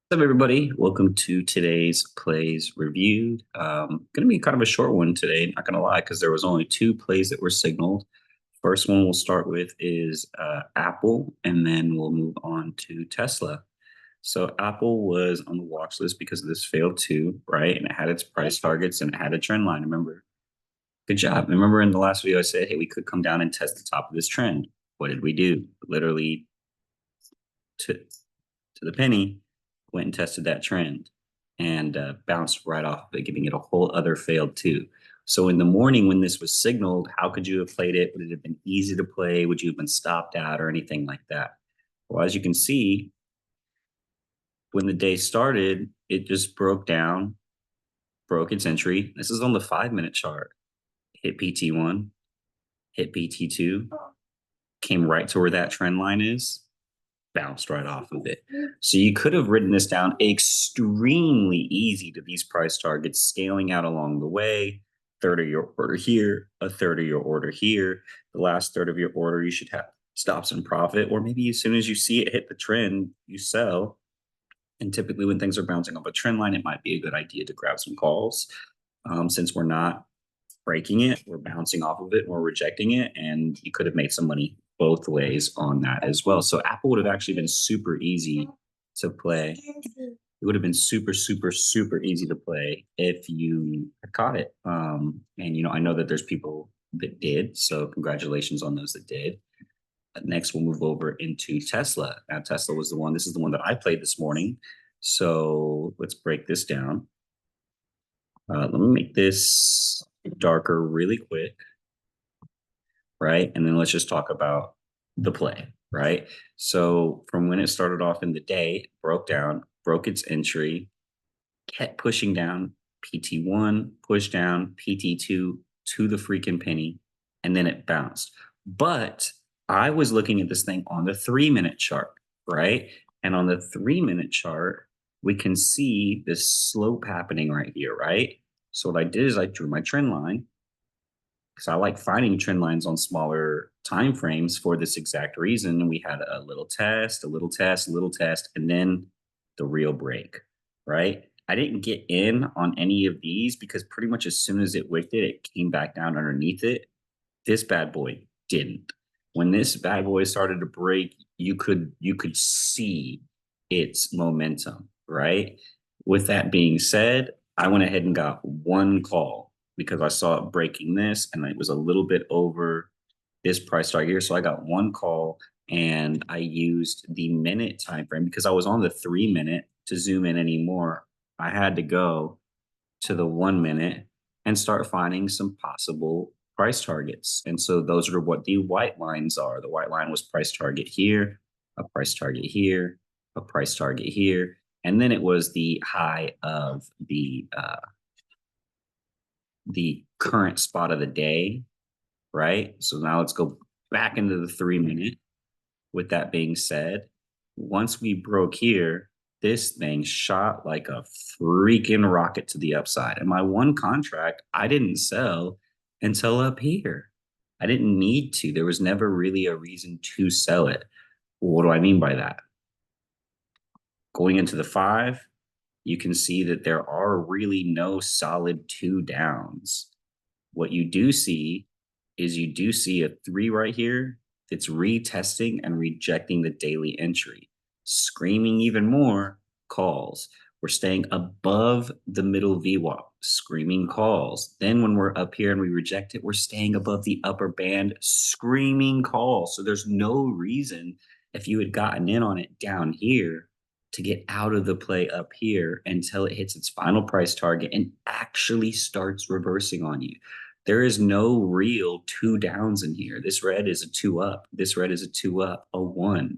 What's up, everybody? Welcome to today's plays reviewed. Going to be kind of a short one today, not going to lie, because there was only two plays that were signaled. First one we'll start with is Apple, and then we'll move on to Tesla. So Apple was on the watch list because of this failed too, right? And it had its price targets and it had a trend line. Remember? Good job. Remember in the last video I said, hey, we could come down and test the top of this trend. What did we do? Literally to the penny, went and tested that trend and bounced right off of it, giving it a whole other failed too. So in the morning when this was signaled, how could you have played it? Would it have been easy to play? Would you have been stopped out or anything like that? Well, as you can see, when the day started, it just broke down, broke its entry. This is on the 5-minute chart. Hit PT1, hit PT2, came right to where that trend line is, bounced right off of it. So you could have written this down extremely easy to these price targets, scaling out along the way. Third of your order here, a third of your order here. The last third of your order, you should have stops and profit, or maybe as soon as you see it hit the trend, you sell. And typically, when things are bouncing off a trend line, it might be a good idea to grab some calls. Since we're not breaking it, we're bouncing off of it, and we're rejecting it, and you could have made some money both ways on that as well. So Apple would have actually been super easy to play. It would have been super, super, super easy to play if you had caught it. And I know that there's people that did, so congratulations on those that did. Next, we'll move over into Tesla. Now, Tesla was the one. This is the one that I played this morning. So let's break this down. Let me make this darker really quick, right? And then let's just talk about the play, right? So from when it started off in the day, broke down, broke its entry, kept pushing down, PT1, push down, PT2 to the freaking penny, and then it bounced. But I was looking at this thing on the 3-minute chart, right? And on the 3-minute chart, we can see this slope happening right here, right? So what I did is I drew my trend line because I like finding trend lines on smaller time frames for this exact reason. And we had a little test, a little test, a little test, and then the real break, right? I didn't get in on any of these because pretty much as soon as it wicked it, it came back down underneath it. This bad boy didn't. When this bad boy started to break, you could see its momentum, right? With that being said, I went ahead and got one call because I saw it breaking this and it was a little bit over this price target here. So I got one call and I used the minute time frame because I was on the 3-minute to zoom in anymore. I had to go to the 1-minute and start finding some possible price targets. And so those are what the white lines are. The white line was price target here, a price target here, a price target here. And then it was the high of the current spot of the day, right? So now let's go back into the 3-minute. With that being said, once we broke here, this thing shot like a freaking rocket to the upside. And my one contract, I didn't sell until up here. I didn't need to. There was never really a reason to sell it. What do I mean by that? Going into the 5, you can see that there are really no solid 2 downs. What you do see is you do see a 3 right here that's retesting and rejecting the daily entry. Screaming even more, calls. We're staying above the middle VWAP, screaming calls. Then when we're up here and we reject it, we're staying above the upper band, screaming calls. So there's no reason if you had gotten in on it down here to get out of the play up here until it hits its final price target and actually starts reversing on you. There is no real 2 downs in here. This red is a 2 up. This red is a 2 up, a 1.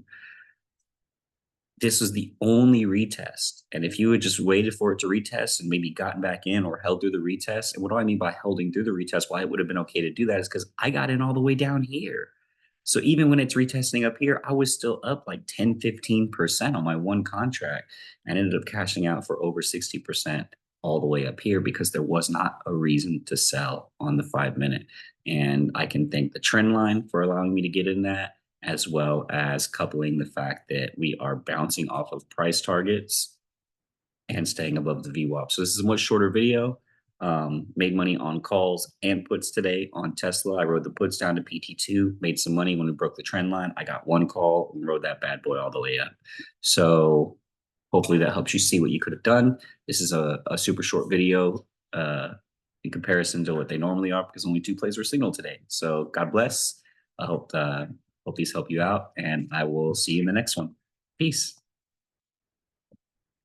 This was the only retest. And if you had just waited for it to retest and maybe gotten back in or held through the retest, and what do I mean by holding through the retest? Why it would have been okay to do that is because I got in all the way down here. So even when it's retesting up here, I was still up like 10, 15% on my one contract and ended up cashing out for over 60% all the way up here because there was not a reason to sell on the 5-minute. And I can thank the trend line for allowing me to get in that, as well as coupling the fact that we are bouncing off of price targets and staying above the VWAP. So this is a much shorter video. Made money on calls and puts today on Tesla. I rode the puts down to PT2, made some money when we broke the trend line. I got one call and rode that bad boy all the way up. So hopefully that helps you see what you could have done. This is a super short video in comparison to what they normally are, because only 2 plays were signaled today. So God bless. I hope these help you out, and I will see you in the next one. Peace.